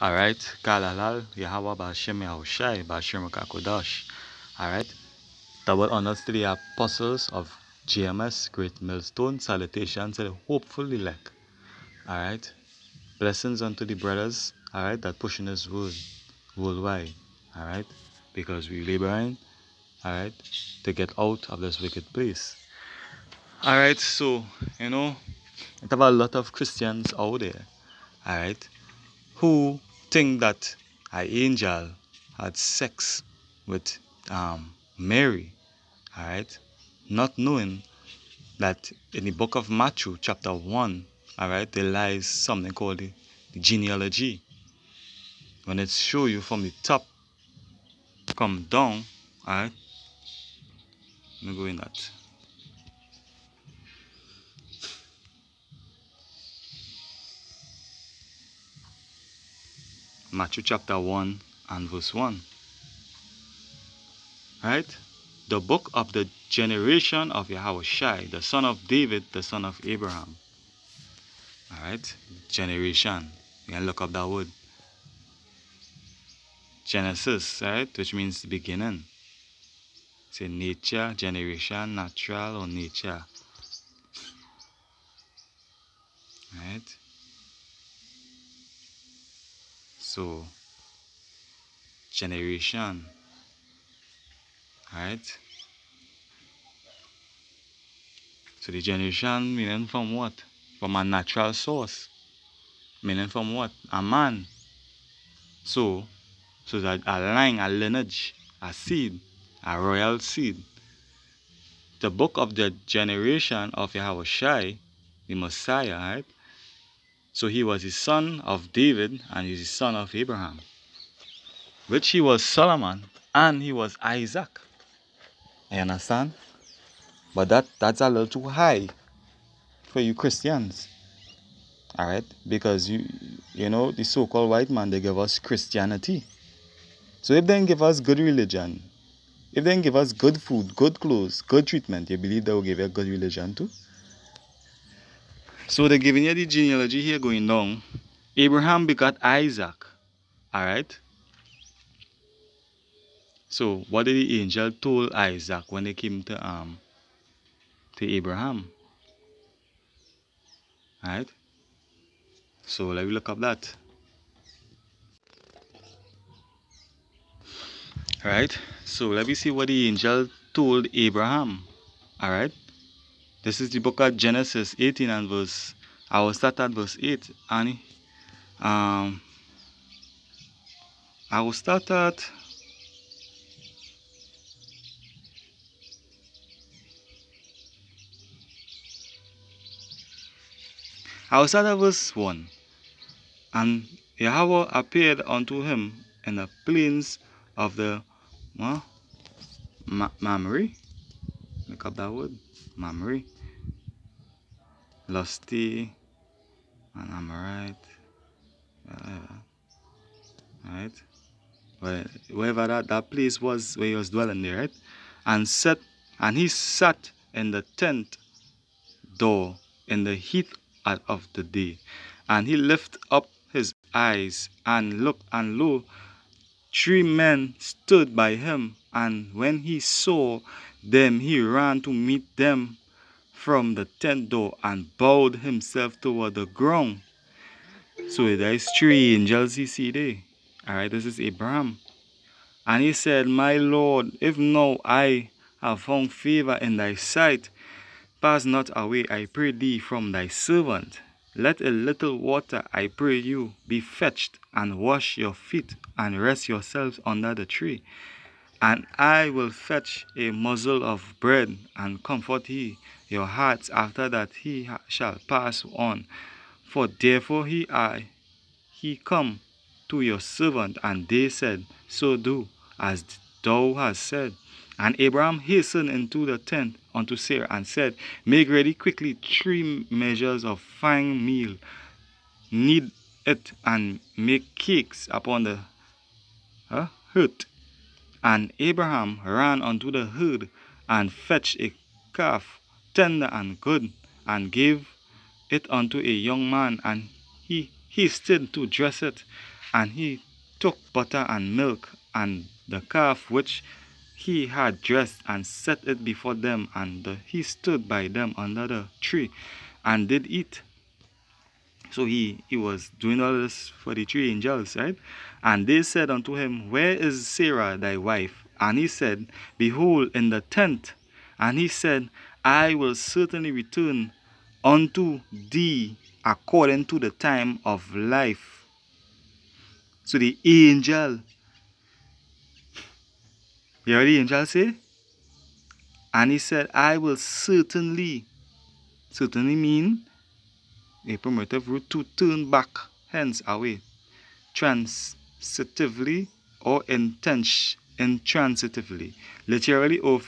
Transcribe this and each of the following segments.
Alright, Kalalal, Yahweh Bashem Yahawashi, Bashem Kakodash. Alright, double honors to the apostles of GMS, Great Millstone, salutations to the hopeful elect. Alright, blessings unto the brothers, alright, that pushing this word worldwide. Alright, because we laboring, alright, to get out of this wicked place. Alright, so, there are a lot of Christians out there, alright, who think that an angel had sex with Mary, alright, not knowing that in the book of Matthew, chapter 1, alright, there lies something called the genealogy. When it show you from the top, come down, alright, let me go in that. Matthew chapter 1 and verse 1. Right? The book of the generation of Yahawashi, the son of David, the son of Abraham. Alright? Generation. You can look up that word. Genesis, right? Which means beginning. Say nature, generation, natural, or nature. Right? So, generation. Right? So the generation meaning from what? From a natural source. Meaning from what? A man. So that a line, a lineage, a seed, a royal seed. The book of the generation of Yahawashi, the Messiah, right? So he was the son of David and he's the son of Abraham. Which he was Solomon and he was Isaac. You understand? But that's a little too high for you Christians. Alright? Because you know the so-called white man, they give us Christianity. So if they give us good religion, if they give us good food, good clothes, good treatment, you believe they will give you a good religion too? So they're giving you the genealogy here going down. Abraham begot Isaac. Alright? So what did the angel told Isaac when they came to Abraham? Alright? So let me look up that. Alright? So let me see what the angel told Abraham. Alright? This is the book of Genesis 18 and verse. I will start at verse 8. And I will start at verse 1. And Yahweh appeared unto him in the plains of the Mamre. Look up that word. Mamre. Lusty and Amorite. Right? Well, wherever that place was where he was dwelling there, right? And he sat in the tent door in the heat of the day. And he lifted up his eyes and looked, and lo, 3 men stood by him. And when he saw them, he ran to meet them from the tent door and bowed himself toward the ground. So there is 3 angels you see there. Alright, this is Abraham. And he said, My Lord, if now I have found favor in thy sight, pass not away, I pray thee, from thy servant. Let a little water, I pray you, be fetched, and wash your feet, and rest yourselves under the tree. And I will fetch a morsel of bread, and comfort ye your hearts. After that he shall pass on. For therefore he come to your servant. And they said, So do as thou hast said. And Abraham hastened into the tent unto Sarah and said, Make ready quickly 3 measures of fine meal, knead it, and make cakes upon the hearth. And Abraham ran unto the herd and fetched a calf, tender and good, and gave it unto a young man, and he he stood to dress it, and he took butter and milk and the calf which he had dressed and set it before them, and he stood by them under the tree and did eat. So he was doing all this for the three angels, right? And they said unto him, Where is Sarah thy wife? And he said, Behold, in the tent. And he said, I will certainly return unto thee according to the time of life. So the angel, you hear what the angel say? And he said, I will certainly mean a primitive root to turn back, hence away, transitively or intransitively, literally or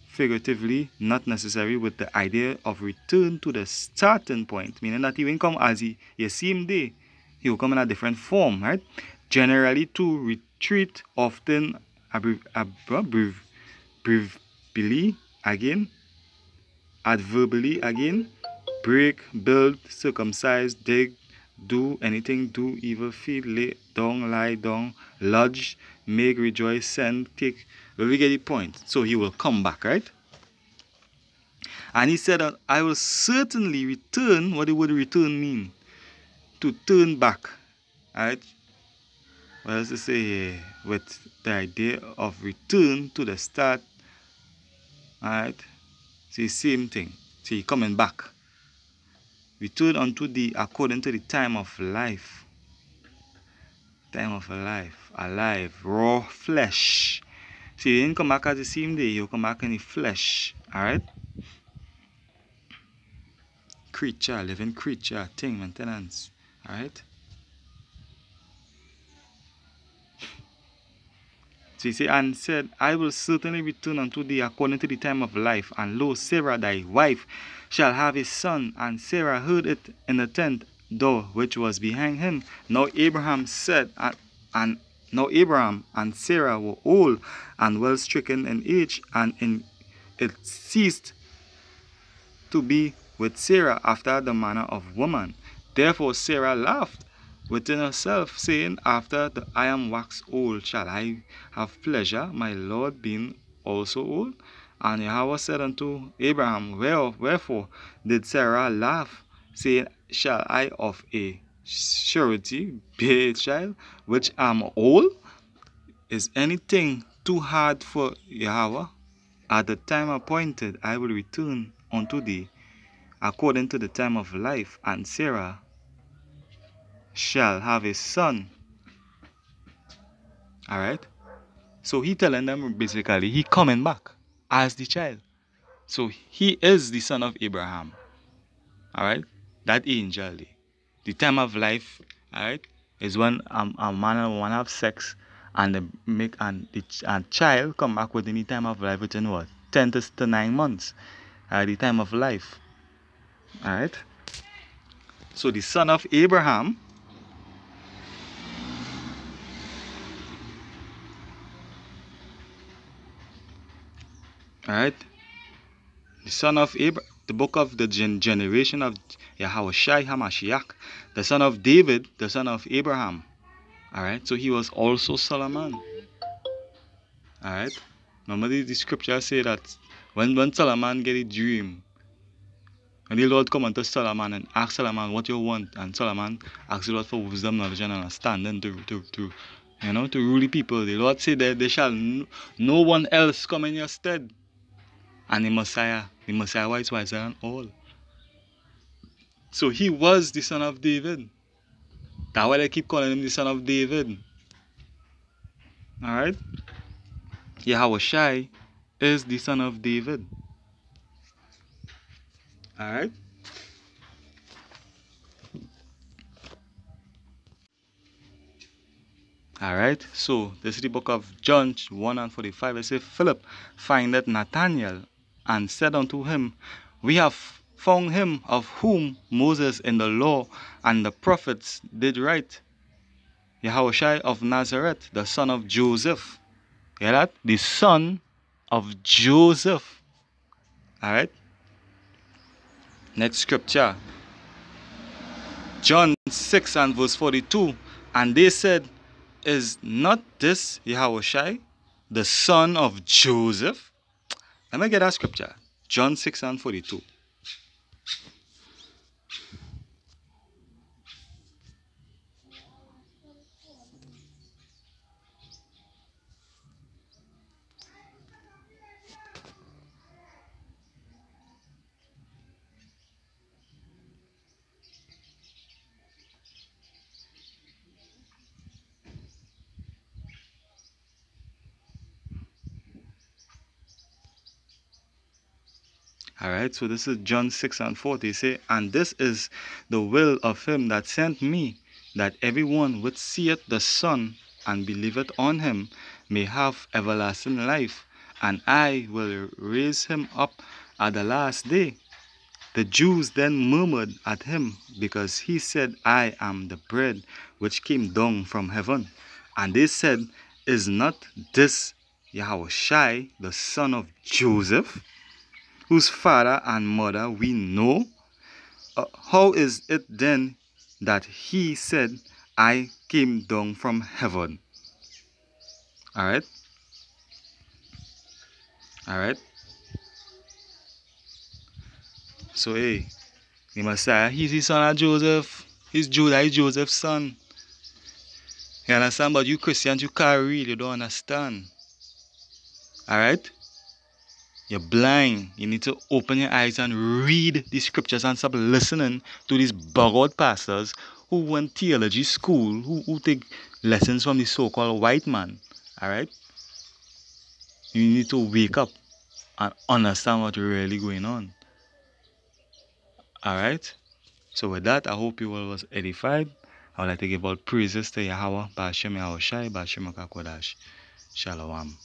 figuratively, not necessary, with the idea of return to the starting point, meaning that he won't come as he same day, he will come in a different form, right? Generally to retreat, often brevially again, adverbally again, break, build, circumcise, dig, do anything, do evil, feed, lay down, lie down, lodge, make, rejoice, send, take. Well, we get the point. So he will come back, right? And he said, I will certainly return. What the word return mean? To turn back. Alright? What else to say here? With the idea of return to the start. Alright? See, same thing. See, coming back. Return unto thee according to the time of life. Time of life. Alive. Raw flesh. See, he didn't come back as the same day. He'll come back in the flesh. Alright? Creature, living creature, thing, maintenance. Alright? So he said, and said, I will certainly return unto thee according to the time of life. And lo, Sarah thy wife shall have a son. And Sarah heard it in the tent door which was behind him. Now Abraham and Sarah were old and well stricken in age, and it ceased to be with Sarah after the manner of woman. Therefore Sarah laughed within herself, saying, After I am waxed old, shall I have pleasure, my Lord being also old? And Yahawashi said unto Abraham, Wherefore did Sarah laugh, saying, Shall I of a surety bear a child, which am old? Is anything too hard for Yahawashi? At the time appointed I will return unto thee, according to the time of life, and Sarah shall have a son. Alright? So he telling them basically he coming back as the child. So he is the son of Abraham. Alright? That angel. The time of life, alright, is when a man and a woman have sex and the child come back within the time of life within what? 10 to 9 months. The time of life. Alright? So the son of Abraham, alright, the son of Abraham, the book of the generation of Yahawashi HaMashiach, the son of David, the son of Abraham. Alright, so he was also Solomon. Alright, remember the scripture say that when Solomon get a dream, and the Lord come unto Solomon and ask Solomon what you want, and Solomon asks the Lord for wisdom, knowledge, and understanding to rule the people. The Lord said that there shall no one else come in your stead. And the Messiah was wiser than all. So he was the son of David. That's why they keep calling him the son of David. Alright? Yahawashi is the son of David. Alright? Alright, so this is the book of John 1:45. It says, Philip findeth Nathanael and said unto him, We have found him of whom Moses in the law and the prophets did write, Yahawashi of Nazareth, the son of Joseph. Hear that? The son of Joseph. Alright? Next scripture. John 6 and verse 42. And they said, is not this Yahawashi, the son of Joseph? Let me get that scripture. John 6 and 42. Alright, so this is John 6 and 40. Say, and this is the will of him that sent me, that everyone which seeth the Son and believeth on him may have everlasting life, and I will raise him up at the last day. The Jews then murmured at him, because he said, I am the bread which came down from heaven. And they said, is not this Yahawashi, the son of Joseph, whose father and mother we know? How is it then that he said, I came down from heaven? Alright? Alright? So, hey, the Messiah, he's the son of Joseph. He's Judah, he's Joseph's son. You understand? But you Christians, you can't read, you don't understand. Alright? You're blind. You need to open your eyes and read the scriptures and stop listening to these bug-out pastors who went theology school, who take lessons from the so-called white man. Alright? You need to wake up and understand what's really going on. Alright? So with that, I hope you all was edified. I would like to give all praises to Yahweh, Ba'ashem Yahawashi, Ba'ashem Kodash. Shalom.